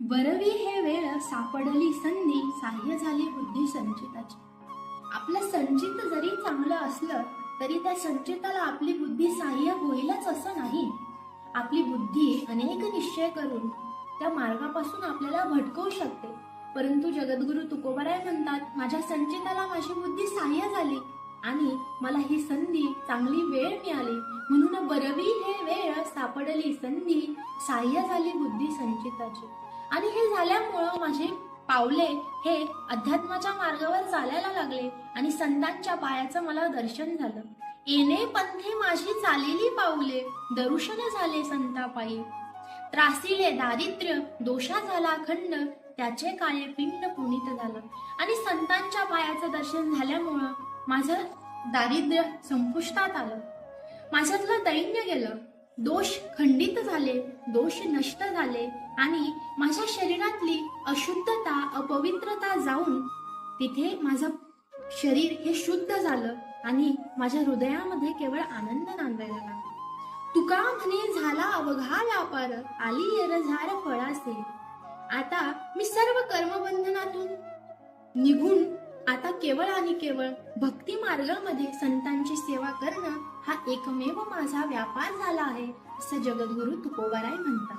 वरवी हे वेळ सापडली संधी, साह्य झाली बुद्धी संचिताची. आपलं संचित जरी चांगलं असलं तरी त्या संचिताला आपली बुद्धी साह्य होईलच असं नाही. आपली बुद्धी अनेक निश्चय करून त्या मार्गापासून आपल्याला भटकवू शकते. परंतु जगद्गुरु तुकोबाराय म्हणतात, माझ्या संचिताला माझी बुद्धी साह्य झाली आणि मला ही संधी, चांगली वेळ मिळाली. म्हणून बरवी हे वेळ सापडली संधी, साह्य झाली बुद्धी संचिताची. आणि हे झाल्यामुळं माझे पावले हे अध्यात्माच्या मार्गावर चालायला लागले आणि संतांच्या पायाचं मला दर्शन झालं. येणे पंथे माझी चालेली पाऊले, दर्शन झाले संतापायी. त्रासिले दारिद्र्य, दोषा झाला खंड, त्याचे काळे पिंड पुनीत झालं. आणि संतांच्या पायाचं दर्शन झाल्यामुळं माझं दारिद्र्य संपुष्टात आलं, माझ्यातलं दैन्य गेलं, दोष खंडित झाले, दोष नष्ट झाले आणि माझ्या शरीरातली अशुद्धता, अपवित्रता जाऊन तिथे माझं शरीर हे शुद्ध झालं आणि माझ्या हृदयामध्ये केवळ आनंद नांदायला लागला. तुका म्हणे झाला अवघा व्यापार, आली येरझार फळासे. आता मी सर्व कर्मबंधनातून निघून आता केवळ आणि केवळ भक्ती मार्गामध्ये संतांची सेवा करणं हा एकमेव माझा व्यापार झाला आहे, असं जगद्गुरु तुकोबाराय म्हणतात.